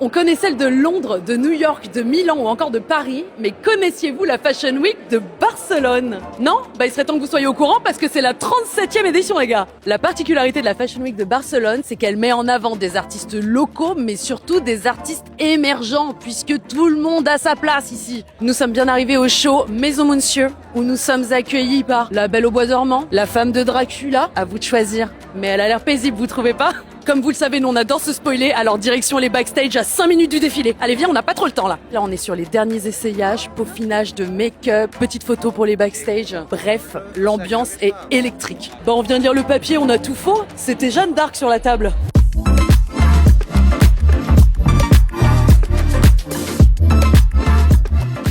On connaît celle de Londres, de New York, de Milan ou encore de Paris, mais connaissiez-vous la Fashion Week de Barcelone? Non? Il serait temps que vous soyez au courant parce que c'est la 37e édition les gars. La particularité de la Fashion Week de Barcelone, c'est qu'elle met en avant des artistes locaux, mais surtout des artistes émergents, puisque tout le monde a sa place ici. Nous sommes bien arrivés au show Maison Monsieur, où nous sommes accueillis par la Belle au bois dormant, la femme de Dracula, à vous de choisir. Mais elle a l'air paisible, vous trouvez pas? Comme vous le savez, nous on adore se spoiler, alors direction les backstage à 5 minutes du défilé. Allez viens, on n'a pas trop le temps là. Là on est sur les derniers essayages, peaufinage de make-up, petites photos pour les backstage. Bref, l'ambiance est électrique. On vient de lire le papier, on a tout faux. C'était Jeanne d'Arc sur la table.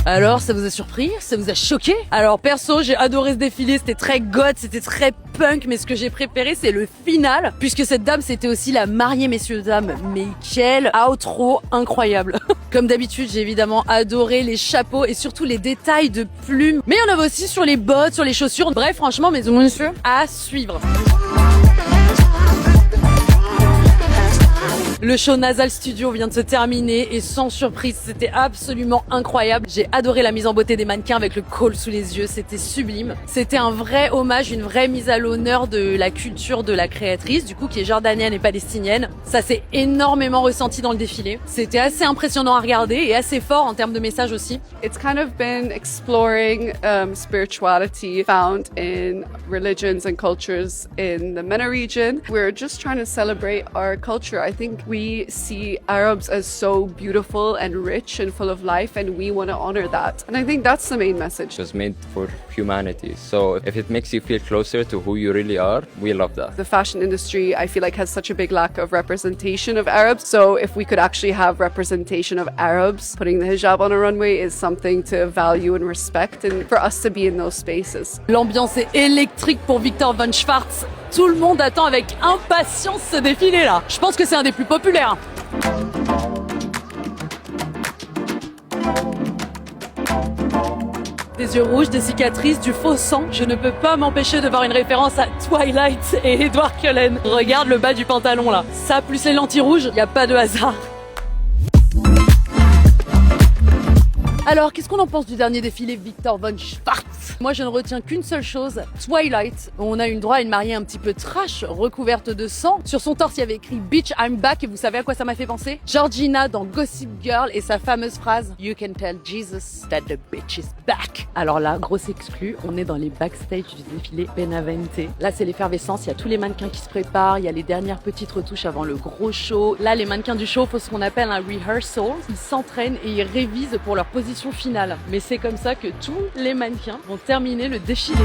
Alors, ça vous a surpris? Ça vous a choqué? Alors perso, j'ai adoré ce défilé, c'était très goth, c'était très punk, mais ce que j'ai préféré, c'est le final, puisque cette dame, c'était aussi la mariée, messieurs dames. Mais quel outro incroyable. Comme d'habitude, j'ai évidemment adoré les chapeaux et surtout les détails de plumes. Mais il y en avait aussi sur les bottes, sur les chaussures. Bref, franchement, Maison Monsieur, à suivre. Le show Nasal Studio vient de se terminer et sans surprise, c'était absolument incroyable. J'ai adoré la mise en beauté des mannequins avec le col sous les yeux, c'était sublime. C'était un vrai hommage, une vraie mise à l'honneur de la culture de la créatrice, du coup qui est jordanienne et palestinienne. Ça s'est énormément ressenti dans le défilé. C'était assez impressionnant à regarder et assez fort en termes de message aussi. It's kind of been exploring spirituality found in religions and cultures in the MENA region. We're just trying to celebrate our culture. I think we see Arabs as so beautiful and rich and full of life, and we want to honor that. And I think that's the main message. It was made for humanity. So if it makes you feel closer to who you really are, we love that. The fashion industry, I feel like, has such a big lack of representation of Arabs. So if we could actually have representation of Arabs, putting the hijab on a runway is something to value and respect, and for us to be in those spaces. L'ambiance est électrique pour Victor von Schwarz. Tout le monde attend avec impatience ce défilé-là. Je pense que c'est un des plus populaires. Des yeux rouges, des cicatrices, du faux sang. Je ne peux pas m'empêcher de voir une référence à Twilight et Edward Cullen. Regarde le bas du pantalon là. Ça plus les lentilles rouges, y a pas de hasard. Alors, qu'est-ce qu'on en pense du dernier défilé Victor von Schwarz? Moi, je ne retiens qu'une seule chose, Twilight. On a eu le droit à une mariée un petit peu trash, recouverte de sang. Sur son torse, il y avait écrit « Bitch, I'm back » et vous savez à quoi ça m'a fait penser? Georgina dans Gossip Girl et sa fameuse phrase « You can tell Jesus that the bitch is back ». Alors là, grosse exclue, on est dans les backstage du défilé Benavente. Là, c'est l'effervescence, il y a tous les mannequins qui se préparent, il y a les dernières petites retouches avant le gros show. Là, les mannequins du show font ce qu'on appelle un rehearsal. Ils s'entraînent et ils révisent pour leur position finale. Mais c'est comme ça que tous les mannequins vont terminer le défilé.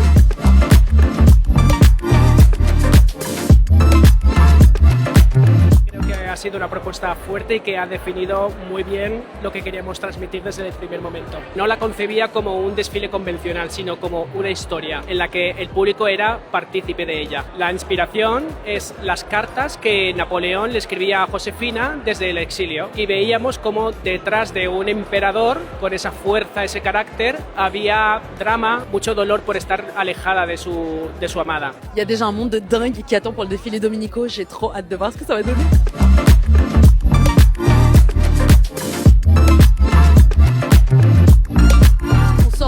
Ha sido una propuesta fuerte y que ha definido muy bien lo que queríamos transmitir desde el primer momento. No la concebía como un desfile convencional, sino como una historia en la que el público era partícipe de ella. La inspiración es las cartas que Napoleón le escribía a Josefina desde el exilio y veíamos como detrás de un emperador con esa fuerza, ese carácter, había drama, mucho dolor por estar alejada de su amada. Il y a déjà un monde de dingue qui attend pour le défilé Domenico, j'ai trop hâte de voir ce que ça va donner.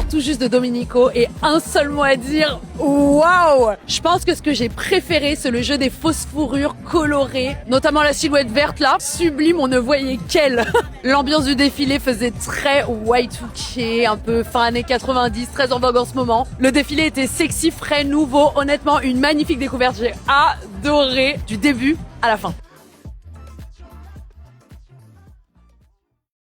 Tout juste de Domenico et un seul mot à dire, waouh! Je pense que ce que j'ai préféré, c'est le jeu des fausses fourrures colorées, notamment la silhouette verte là, sublime, on ne voyait qu'elle. L'ambiance du défilé faisait très Y2K, un peu fin années 90, très en vogue en ce moment. Le défilé était sexy, frais, nouveau, honnêtement une magnifique découverte, j'ai adoré du début à la fin.